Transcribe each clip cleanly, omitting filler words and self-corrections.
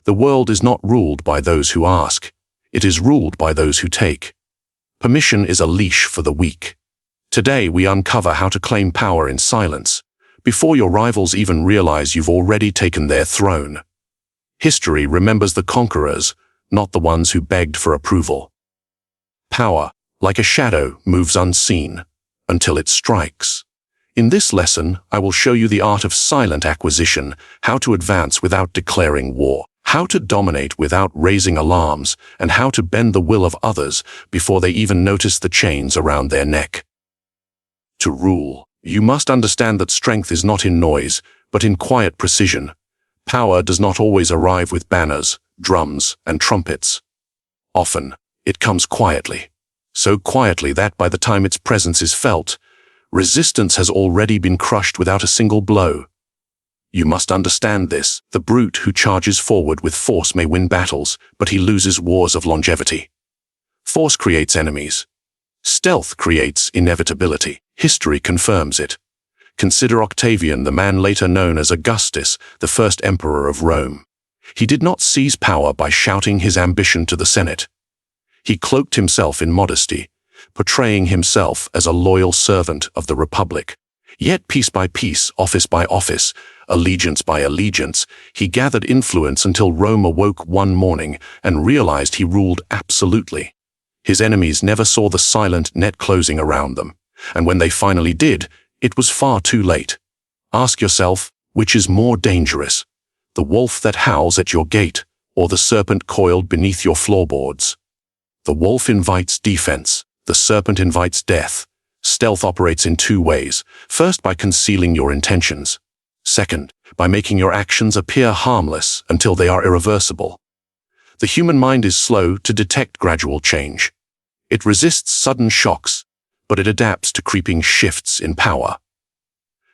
The world is not ruled by those who ask. It is ruled by those who take. Permission is a leash for the weak. Today we uncover how to claim power in silence, before your rivals even realize you've already taken their throne. History remembers the conquerors, not the ones who begged for approval. Power, like a shadow, moves unseen, until it strikes. In this lesson, I will show you the art of silent acquisition, how to advance without declaring war, how to dominate without raising alarms, and how to bend the will of others before they even notice the chains around their neck. To rule, you must understand that strength is not in noise, but in quiet precision. Power does not always arrive with banners, drums, and trumpets. Often, it comes quietly. So quietly that by the time its presence is felt, resistance has already been crushed without a single blow. You must understand this. The brute who charges forward with force may win battles, but he loses wars of longevity. Force creates enemies. Stealth creates inevitability. History confirms it. Consider Octavian, the man later known as Augustus, the first emperor of Rome. He did not seize power by shouting his ambition to the Senate. He cloaked himself in modesty, portraying himself as a loyal servant of the Republic. Yet piece by piece, office by office, allegiance by allegiance, he gathered influence until Rome awoke one morning and realized he ruled absolutely. His enemies never saw the silent net closing around them, and when they finally did, it was far too late. Ask yourself, which is more dangerous? The wolf that howls at your gate, or the serpent coiled beneath your floorboards? The wolf invites defense, the serpent invites death. Stealth operates in two ways. First, by concealing your intentions. Second, by making your actions appear harmless until they are irreversible. The human mind is slow to detect gradual change. It resists sudden shocks, but it adapts to creeping shifts in power.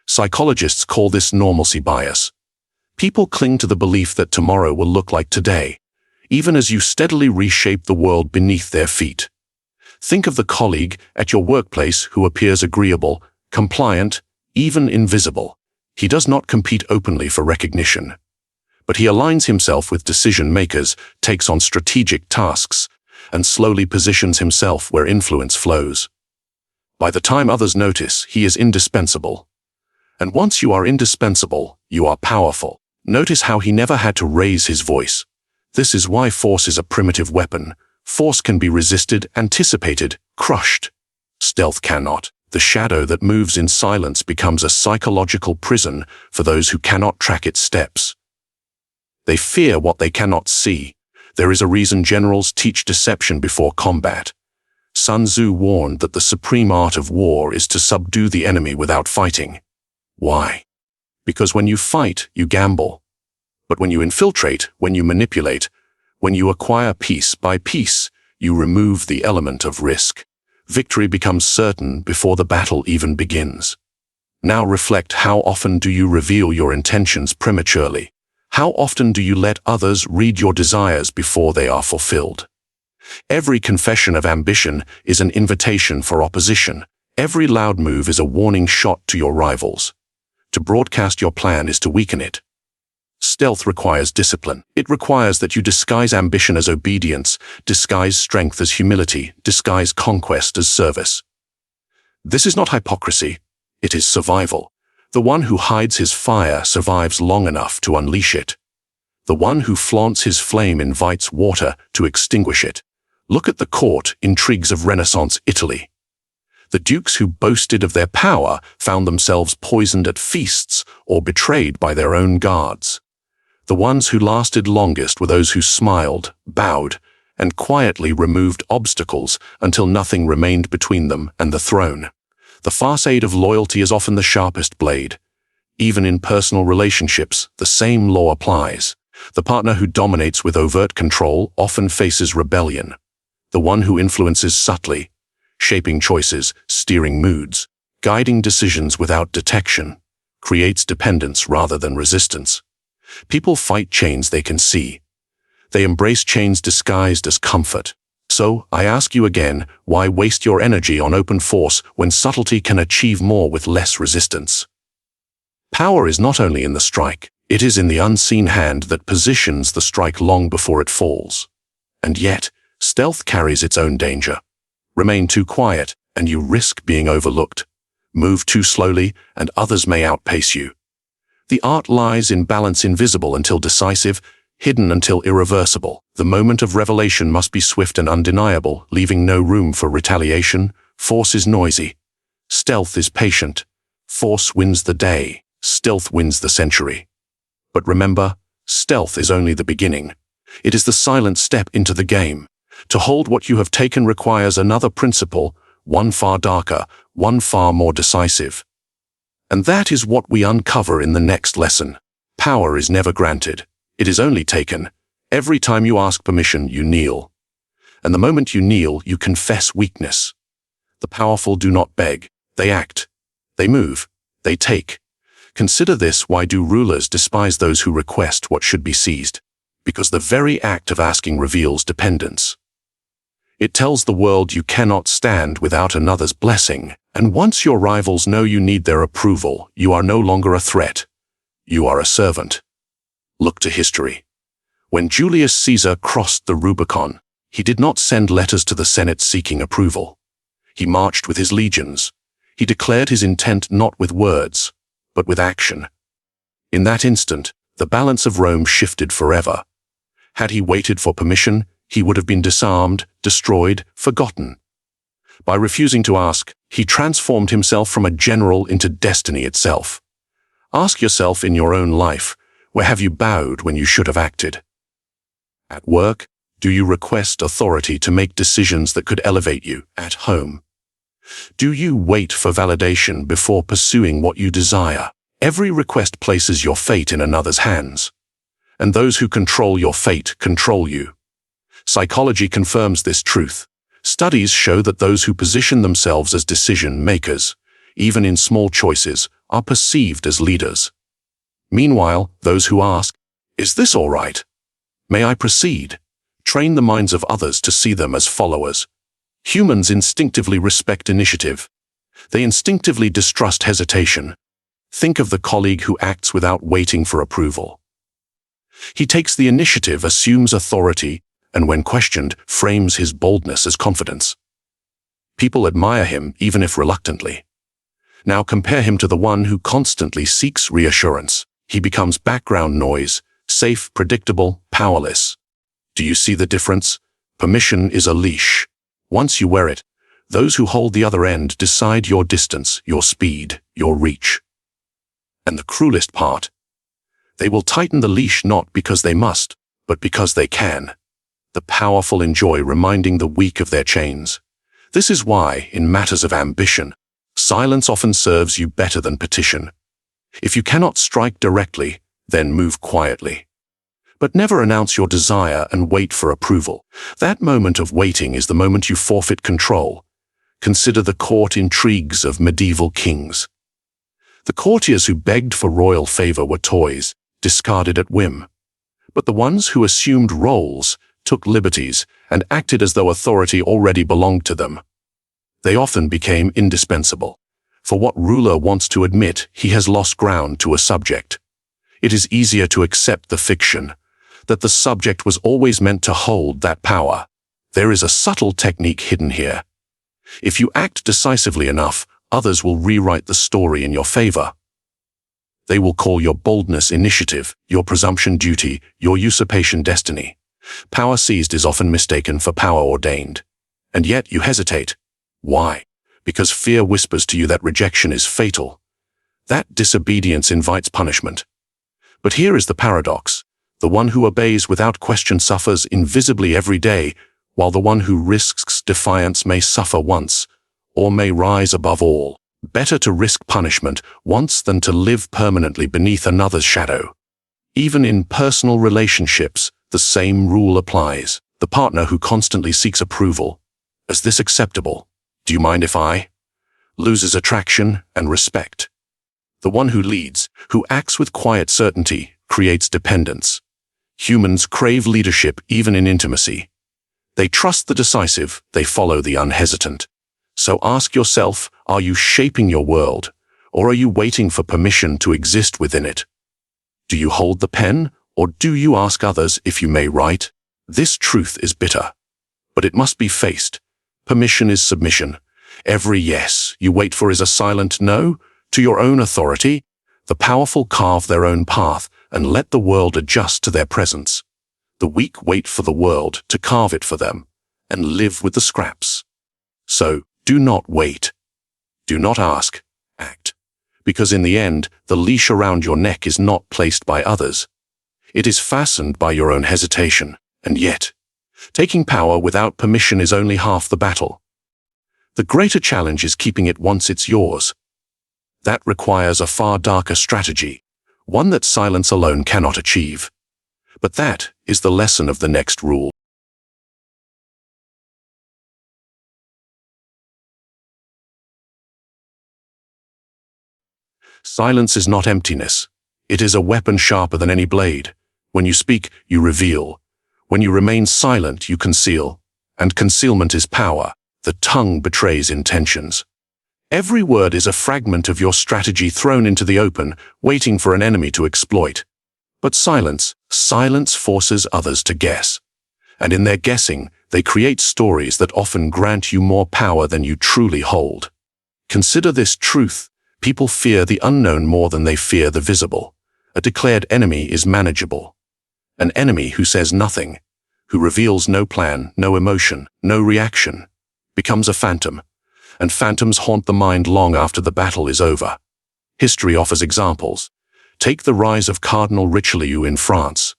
Psychologists call this normalcy bias. People cling to the belief that tomorrow will look like today, even as you steadily reshape the world beneath their feet. Think of the colleague at your workplace who appears agreeable, compliant, even invisible. He does not compete openly for recognition, but he aligns himself with decision makers, takes on strategic tasks, and slowly positions himself where influence flows. By the time others notice, he is indispensable. And once you are indispensable, you are powerful. Notice how he never had to raise his voice. This is why force is a primitive weapon. Force can be resisted, anticipated, crushed. Stealth cannot. The shadow that moves in silence becomes a psychological prison for those who cannot track its steps. They fear what they cannot see. There is a reason generals teach deception before combat. Sun Tzu warned that the supreme art of war is to subdue the enemy without fighting. Why? Because when you fight, you gamble. But when you infiltrate, when you manipulate, when you acquire piece by piece, you remove the element of risk. Victory becomes certain before the battle even begins. Now reflect, how often do you reveal your intentions prematurely? How often do you let others read your desires before they are fulfilled? Every confession of ambition is an invitation for opposition. Every loud move is a warning shot to your rivals. To broadcast your plan is to weaken it. Stealth requires discipline. It requires that you disguise ambition as obedience, disguise strength as humility, disguise conquest as service. This is not hypocrisy. It is survival. The one who hides his fire survives long enough to unleash it. The one who flaunts his flame invites water to extinguish it. Look at the court intrigues of Renaissance Italy. The dukes who boasted of their power found themselves poisoned at feasts or betrayed by their own guards. The ones who lasted longest were those who smiled, bowed, and quietly removed obstacles until nothing remained between them and the throne. The facade of loyalty is often the sharpest blade. Even in personal relationships, the same law applies. The partner who dominates with overt control often faces rebellion. The one who influences subtly, shaping choices, steering moods, guiding decisions without detection, creates dependence rather than resistance. People fight chains they can see. They embrace chains disguised as comfort. So, I ask you again, why waste your energy on open force when subtlety can achieve more with less resistance? Power is not only in the strike, It is in the unseen hand that positions the strike long before it falls. And yet, stealth carries its own danger. Remain too quiet, and you risk being overlooked. Move too slowly, and others may outpace you. The art lies in balance, invisible until decisive, hidden until irreversible. The moment of revelation must be swift and undeniable, leaving no room for retaliation. Force is noisy. Stealth is patient. Force wins the day. Stealth wins the century. But remember, stealth is only the beginning. It is the silent step into the game. To hold what you have taken requires another principle, one far darker, one far more decisive. And that is what we uncover in the next lesson. Power is never granted. It is only taken. Every time you ask permission, you kneel. And the moment you kneel, you confess weakness. The powerful do not beg. They act. They move. They take. Consider this: why do rulers despise those who request what should be seized? Because the very act of asking reveals dependence. It tells the world you cannot stand without another's blessing, and once your rivals know you need their approval, you are no longer a threat. You are a servant. Look to history. When Julius Caesar crossed the Rubicon, he did not send letters to the Senate seeking approval. He marched with his legions. He declared his intent not with words, but with action. In that instant, the balance of Rome shifted forever. Had he waited for permission, he would have been disarmed, destroyed, forgotten. By refusing to ask, he transformed himself from a general into destiny itself. Ask yourself in your own life, where have you bowed when you should have acted? At work, do you request authority to make decisions that could elevate you? At home, do you wait for validation before pursuing what you desire? Every request places your fate in another's hands. And those who control your fate control you. Psychology confirms this truth. Studies show that those who position themselves as decision makers, even in small choices, are perceived as leaders. Meanwhile, those who ask, "Is this all right? May I proceed?" train the minds of others to see them as followers. Humans instinctively respect initiative. They instinctively distrust hesitation. Think of the colleague who acts without waiting for approval. He takes the initiative, assumes authority, and when questioned, frames his boldness as confidence. People admire him, even if reluctantly. Now compare him to the one who constantly seeks reassurance. He becomes background noise, safe, predictable, powerless. Do you see the difference? Permission is a leash. Once you wear it, those who hold the other end decide your distance, your speed, your reach. And the cruelest part, they will tighten the leash not because they must, but because they can. The powerful enjoy reminding the weak of their chains. This is why, in matters of ambition, silence often serves you better than petition. If you cannot strike directly, then move quietly. But never announce your desire and wait for approval. That moment of waiting is the moment you forfeit control. Consider the court intrigues of medieval kings. The courtiers who begged for royal favor were toys, discarded at whim. But the ones who assumed roles, took liberties, and acted as though authority already belonged to them. They often became indispensable. For what ruler wants to admit he has lost ground to a subject? It is easier to accept the fiction that the subject was always meant to hold that power. There is a subtle technique hidden here. If you act decisively enough, others will rewrite the story in your favor. They will call your boldness initiative, your presumption duty, your usurpation destiny. Power seized is often mistaken for power ordained. And yet you hesitate. Why? Because fear whispers to you that rejection is fatal. That disobedience invites punishment. But here is the paradox. The one who obeys without question suffers invisibly every day, while the one who risks defiance may suffer once, or may rise above all. Better to risk punishment once than to live permanently beneath another's shadow. Even in personal relationships, the same rule applies. The partner who constantly seeks approval. Is this acceptable? Do you mind if I? Loses attraction and respect. The one who leads, who acts with quiet certainty, creates dependence. Humans crave leadership even in intimacy. They trust the decisive, they follow the unhesitant. So ask yourself, are you shaping your world, or are you waiting for permission to exist within it? Do you hold the pen, or do you ask others if you may write? This truth is bitter, but it must be faced. Permission is submission. Every yes you wait for is a silent no to your own authority. The powerful carve their own path and let the world adjust to their presence. The weak wait for the world to carve it for them and live with the scraps. So, do not wait. Do not ask, act. Because in the end, the leash around your neck is not placed by others. It is fastened by your own hesitation, and yet, taking power without permission is only half the battle. The greater challenge is keeping it once it's yours. That requires a far darker strategy, one that silence alone cannot achieve. But that is the lesson of the next rule. Silence is not emptiness. It is a weapon sharper than any blade. When you speak, you reveal. When you remain silent, you conceal. And concealment is power. The tongue betrays intentions. Every word is a fragment of your strategy thrown into the open, waiting for an enemy to exploit. But silence forces others to guess. And in their guessing, they create stories that often grant you more power than you truly hold. Consider this truth. People fear the unknown more than they fear the visible. A declared enemy is manageable. An enemy who says nothing, who reveals no plan, no emotion, no reaction, becomes a phantom, and phantoms haunt the mind long after the battle is over. History offers examples. Take the rise of Cardinal Richelieu in France.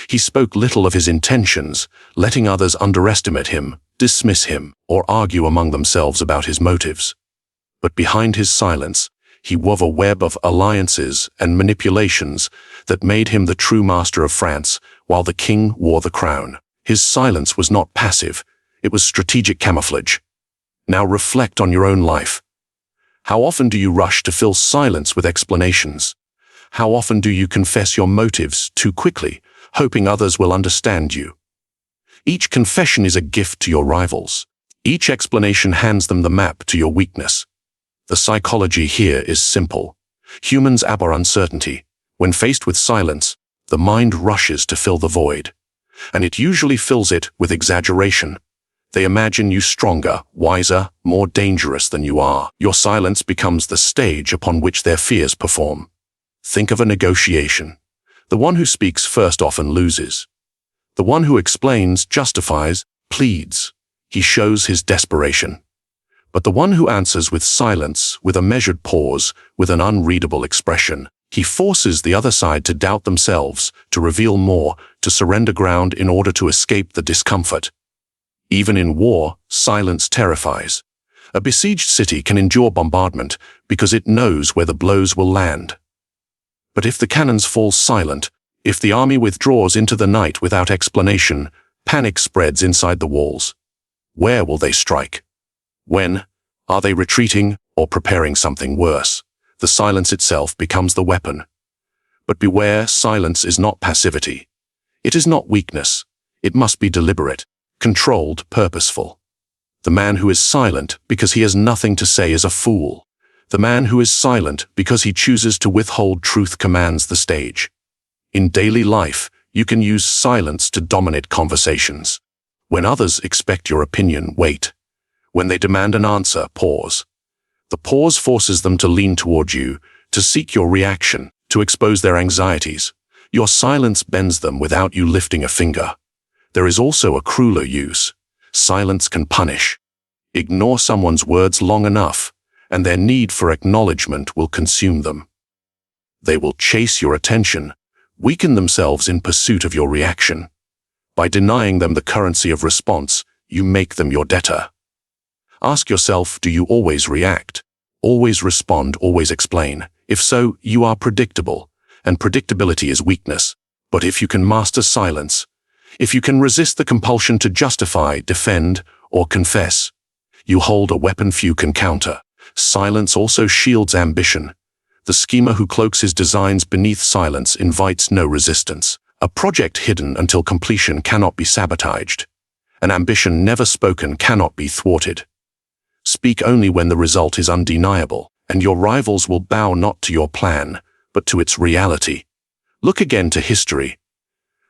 He spoke little of his intentions, letting others underestimate him, dismiss him, or argue among themselves about his motives. But behind his silence, he wove a web of alliances and manipulations that made him the true master of France, while the king wore the crown. His silence was not passive, it was strategic camouflage. Now reflect on your own life. How often do you rush to fill silence with explanations? How often do you confess your motives too quickly, hoping others will understand you? Each confession is a gift to your rivals. Each explanation hands them the map to your weakness. The psychology here is simple. Humans abhor uncertainty. When faced with silence, the mind rushes to fill the void. And it usually fills it with exaggeration. They imagine you stronger, wiser, more dangerous than you are. Your silence becomes the stage upon which their fears perform. Think of a negotiation. The one who speaks first often loses. The one who explains, justifies, pleads. He shows his desperation. But the one who answers with silence, with a measured pause, with an unreadable expression, he forces the other side to doubt themselves, to reveal more, to surrender ground in order to escape the discomfort. Even in war, silence terrifies. A besieged city can endure bombardment because it knows where the blows will land. But if the cannons fall silent, if the army withdraws into the night without explanation, panic spreads inside the walls. Where will they strike? When? Are they retreating or preparing something worse? The silence itself becomes the weapon. But beware, silence is not passivity. It is not weakness. It must be deliberate, controlled, purposeful. The man who is silent because he has nothing to say is a fool. The man who is silent because he chooses to withhold truth commands the stage. In daily life, you can use silence to dominate conversations. When others expect your opinion, wait. When they demand an answer, pause. The pause forces them to lean toward you, to seek your reaction, to expose their anxieties. Your silence bends them without you lifting a finger. There is also a crueler use. Silence can punish. Ignore someone's words long enough, and their need for acknowledgement will consume them. They will chase your attention, weaken themselves in pursuit of your reaction. By denying them the currency of response, you make them your debtor. Ask yourself, do you always react? Always respond, always explain? If so, you are predictable, and predictability is weakness. But if you can master silence, if you can resist the compulsion to justify, defend, or confess, you hold a weapon few can counter. Silence also shields ambition. The schemer who cloaks his designs beneath silence invites no resistance. A project hidden until completion cannot be sabotaged. An ambition never spoken cannot be thwarted. Speak only when the result is undeniable, and your rivals will bow not to your plan, but to its reality. Look again to history.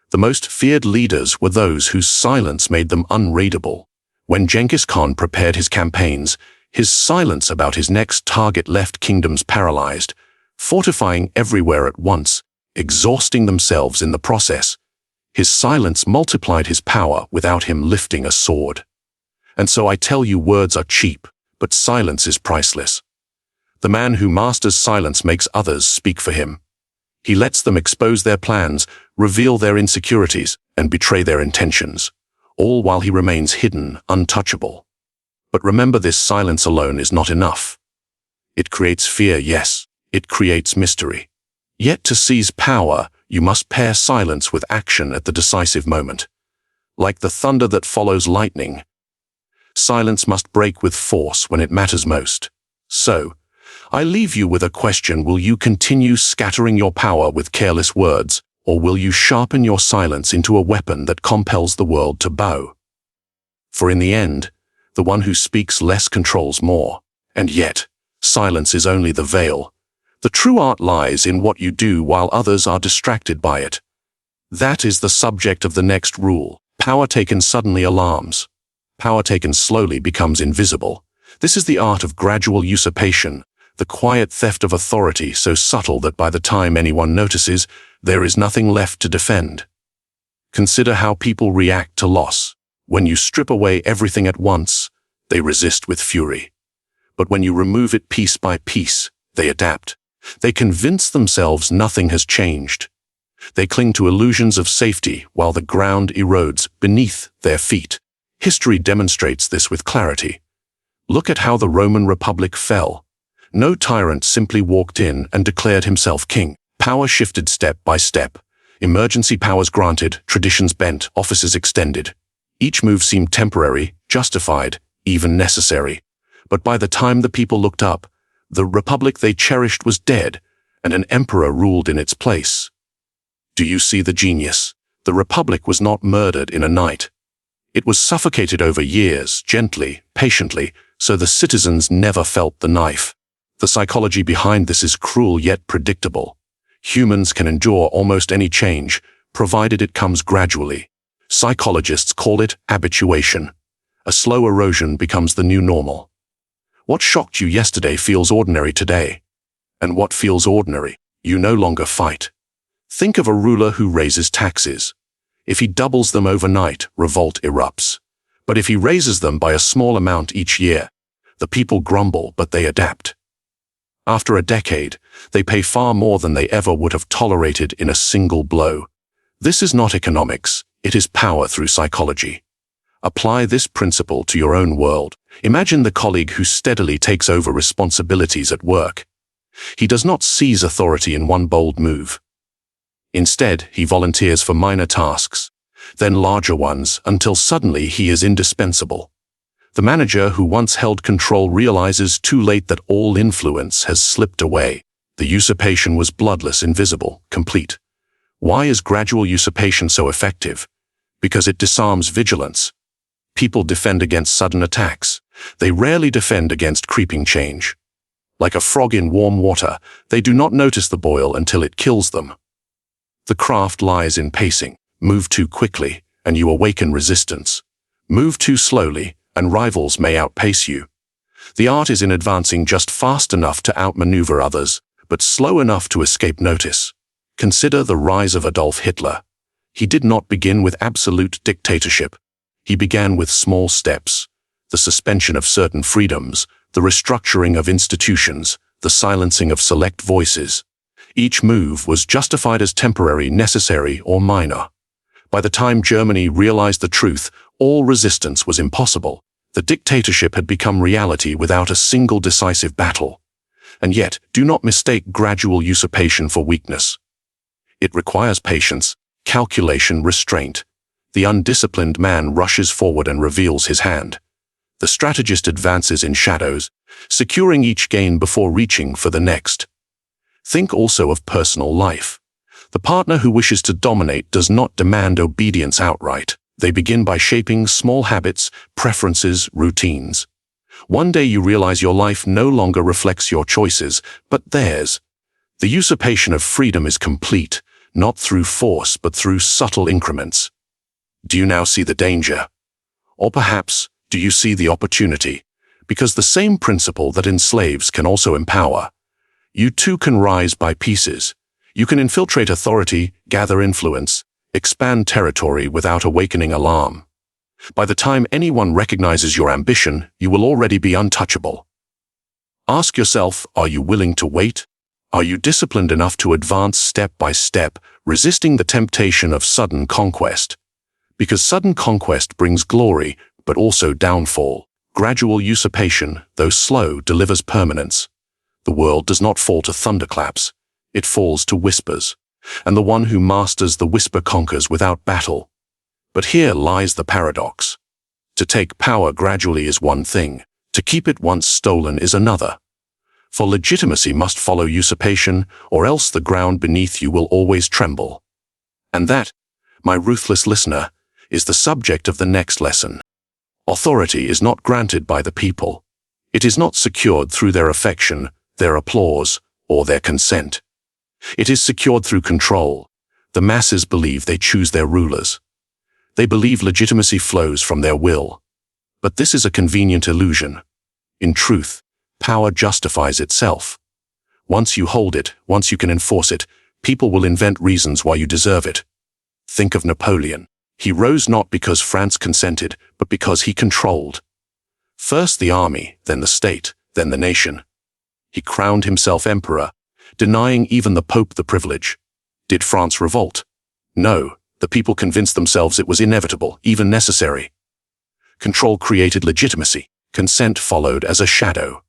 The most feared leaders were those whose silence made them unreadable. When Genghis Khan prepared his campaigns, his silence about his next target left kingdoms paralyzed, fortifying everywhere at once, exhausting themselves in the process. His silence multiplied his power without him lifting a sword. And so I tell you, words are cheap, but silence is priceless. The man who masters silence makes others speak for him. He lets them expose their plans, reveal their insecurities, and betray their intentions, all while he remains hidden, untouchable. But remember, this silence alone is not enough. It creates fear, yes, it creates mystery. Yet to seize power, you must pair silence with action at the decisive moment. Like the thunder that follows lightning, silence must break with force when it matters most. So, I leave you with a question: will you continue scattering your power with careless words, or will you sharpen your silence into a weapon that compels the world to bow? For in the end, the one who speaks less controls more. And yet, silence is only the veil. The true art lies in what you do while others are distracted by it. That is the subject of the next rule. Power taken suddenly alarms. Power taken slowly becomes invisible. This is the art of gradual usurpation, the quiet theft of authority so subtle that by the time anyone notices, there is nothing left to defend. Consider how people react to loss. When you strip away everything at once, they resist with fury. But when you remove it piece by piece, they adapt. They convince themselves nothing has changed. They cling to illusions of safety while the ground erodes beneath their feet. History demonstrates this with clarity. Look at how the Roman Republic fell. No tyrant simply walked in and declared himself king. Power shifted step by step. Emergency powers granted, traditions bent, offices extended. Each move seemed temporary, justified, even necessary. But by the time the people looked up, the republic they cherished was dead, and an emperor ruled in its place. Do you see the genius? The republic was not murdered in a night. It was suffocated over years, gently, patiently, so the citizens never felt the knife. The psychology behind this is cruel yet predictable. Humans can endure almost any change, provided it comes gradually. Psychologists call it habituation. A slow erosion becomes the new normal. What shocked you yesterday feels ordinary today. And what feels ordinary, you no longer fight. Think of a ruler who raises taxes. If he doubles them overnight, revolt erupts. But if he raises them by a small amount each year, the people grumble, but they adapt. After a decade, they pay far more than they ever would have tolerated in a single blow. This is not economics, it is power through psychology. Apply this principle to your own world. Imagine the colleague who steadily takes over responsibilities at work. He does not seize authority in one bold move. Instead, he volunteers for minor tasks, then larger ones, until suddenly he is indispensable. The manager who once held control realizes too late that all influence has slipped away. The usurpation was bloodless, invisible, complete. Why is gradual usurpation so effective? Because it disarms vigilance. People defend against sudden attacks. They rarely defend against creeping change. Like a frog in warm water, they do not notice the boil until it kills them. The craft lies in pacing. Move too quickly, and you awaken resistance. Move too slowly, and rivals may outpace you. The art is in advancing just fast enough to outmaneuver others, but slow enough to escape notice. Consider the rise of Adolf Hitler. He did not begin with absolute dictatorship. He began with small steps: the suspension of certain freedoms, the restructuring of institutions, the silencing of select voices. Each move was justified as temporary, necessary, or minor. By the time Germany realized the truth, all resistance was impossible. The dictatorship had become reality without a single decisive battle. And yet, do not mistake gradual usurpation for weakness. It requires patience, calculation, restraint. The undisciplined man rushes forward and reveals his hand. The strategist advances in shadows, securing each gain before reaching for the next. Think also of personal life. The partner who wishes to dominate does not demand obedience outright. They begin by shaping small habits, preferences, routines. One day you realize your life no longer reflects your choices, but theirs. The usurpation of freedom is complete, not through force but through subtle increments. Do you now see the danger? Or perhaps, do you see the opportunity? Because the same principle that enslaves can also empower. You too can rise by pieces. You can infiltrate authority, gather influence, expand territory without awakening alarm. By the time anyone recognizes your ambition, you will already be untouchable. Ask yourself, are you willing to wait? Are you disciplined enough to advance step by step, resisting the temptation of sudden conquest? Because sudden conquest brings glory, but also downfall. Gradual usurpation, though slow, delivers permanence. The world does not fall to thunderclaps. It falls to whispers. And the one who masters the whisper conquers without battle. But here lies the paradox. To take power gradually is one thing. To keep it once stolen is another. For legitimacy must follow usurpation, or else the ground beneath you will always tremble. And that, my ruthless listener, is the subject of the next lesson. Authority is not granted by the people. It is not secured through their affection, their applause, or their consent. It is secured through control. The masses believe they choose their rulers. They believe legitimacy flows from their will. But this is a convenient illusion. In truth, power justifies itself. Once you hold it, once you can enforce it, people will invent reasons why you deserve it. Think of Napoleon. He rose not because France consented, but because he controlled. First the army, then the state, then the nation. He crowned himself emperor, denying even the Pope the privilege. Did France revolt? No, the people convinced themselves it was inevitable, even necessary. Control created legitimacy. Consent followed as a shadow.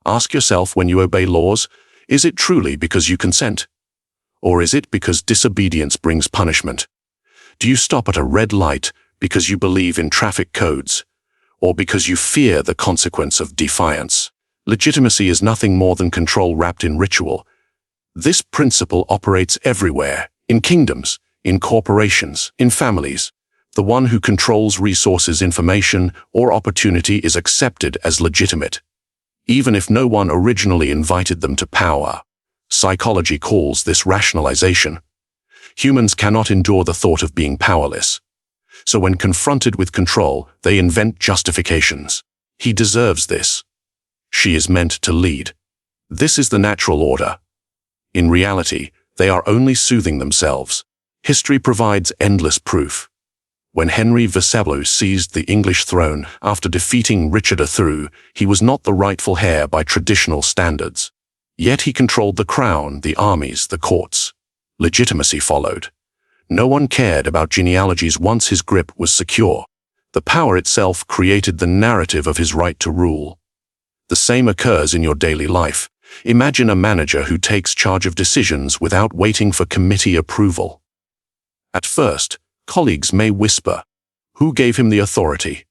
Ask yourself when you obey laws, is it truly because you consent? Or is it because disobedience brings punishment? Do you stop at a red light because you believe in traffic codes, or because you fear the consequence of defiance? Legitimacy is nothing more than control wrapped in ritual. This principle operates everywhere, in kingdoms, in corporations, in families. The one who controls resources, information, or opportunity is accepted as legitimate, even if no one originally invited them to power. Psychology calls this rationalization. Humans cannot endure the thought of being powerless. So when confronted with control, they invent justifications. He deserves this. She is meant to lead. This is the natural order. In reality, they are only soothing themselves. History provides endless proof. When Henry Vassalo seized the English throne after defeating Richard III, he was not the rightful heir by traditional standards. Yet he controlled the crown, the armies, the courts. Legitimacy followed. No one cared about genealogies once his grip was secure. The power itself created the narrative of his right to rule. The same occurs in your daily life. Imagine a manager who takes charge of decisions without waiting for committee approval. At first, colleagues may whisper, "Who gave him the authority?"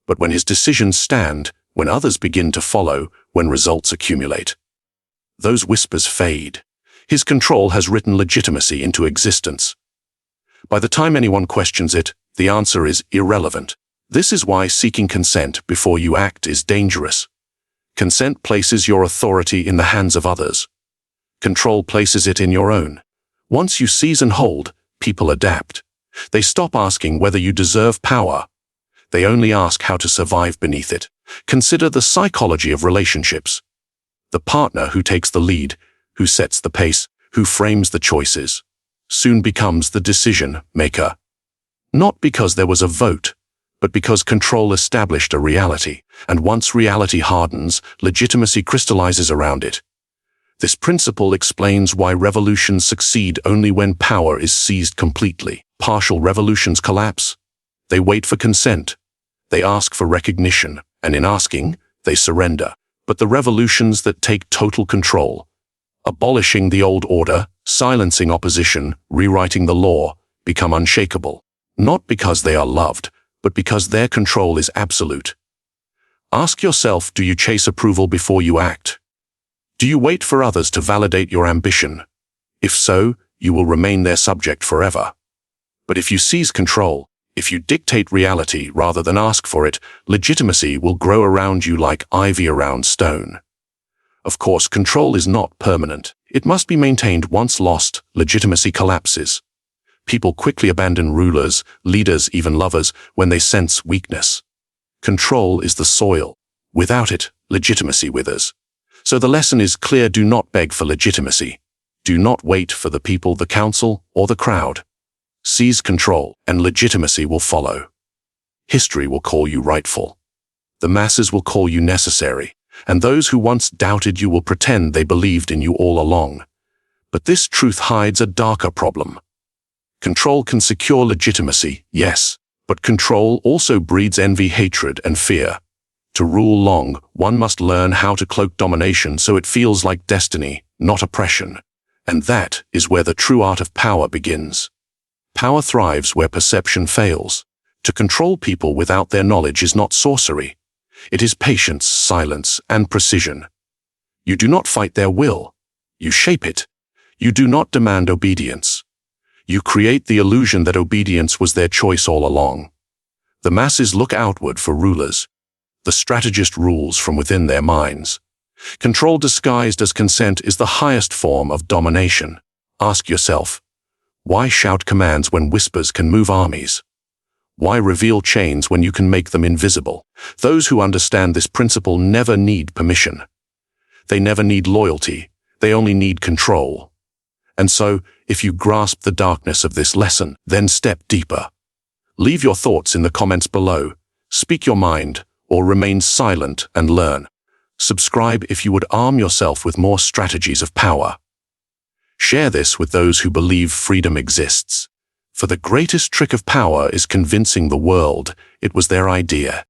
But when his decisions stand, when others begin to follow, when results accumulate, those whispers fade. His control has written legitimacy into existence. By the time anyone questions it, the answer is irrelevant. This is why seeking consent before you act is dangerous. Consent places your authority in the hands of others. Control places it in your own. Once you seize and hold, people adapt. They stop asking whether you deserve power. They only ask how to survive beneath it. Consider the psychology of relationships. The partner who takes the lead, who sets the pace, who frames the choices, soon becomes the decision maker. Not because there was a vote, but because control established a reality, and once reality hardens, legitimacy crystallizes around it. This principle explains why revolutions succeed only when power is seized completely. Partial revolutions collapse. They wait for consent. They ask for recognition, and in asking, they surrender. But the revolutions that take total control, abolishing the old order, silencing opposition, rewriting the law, become unshakable. Not because they are loved, but because their control is absolute. Ask yourself, do you chase approval before you act? Do you wait for others to validate your ambition? If so, you will remain their subject forever. But if you seize control, if you dictate reality rather than ask for it, legitimacy will grow around you like ivy around stone. Of course, control is not permanent. It must be maintained. Once lost, legitimacy collapses. People quickly abandon rulers, leaders, even lovers, when they sense weakness. Control is the soil. Without it, legitimacy withers. So the lesson is clear: do not beg for legitimacy. Do not wait for the people, the council, or the crowd. Seize control, and legitimacy will follow. History will call you rightful. The masses will call you necessary, and those who once doubted you will pretend they believed in you all along. But this truth hides a darker problem. Control can secure legitimacy, yes, but control also breeds envy, hatred, and fear. To rule long, one must learn how to cloak domination so it feels like destiny, not oppression. And that is where the true art of power begins. Power thrives where perception fails. To control people without their knowledge is not sorcery. It is patience, silence, and precision. You do not fight their will. You shape it. You do not demand obedience. You create the illusion that obedience was their choice all along. The masses look outward for rulers. The strategist rules from within their minds. Control disguised as consent is the highest form of domination. Ask yourself, why shout commands when whispers can move armies? Why reveal chains when you can make them invisible? Those who understand this principle never need permission. They never need loyalty. They only need control. And so, if you grasp the darkness of this lesson, then step deeper. Leave your thoughts in the comments below. Speak your mind, or remain silent and learn. Subscribe if you would arm yourself with more strategies of power. Share this with those who believe freedom exists. For the greatest trick of power is convincing the world it was their idea.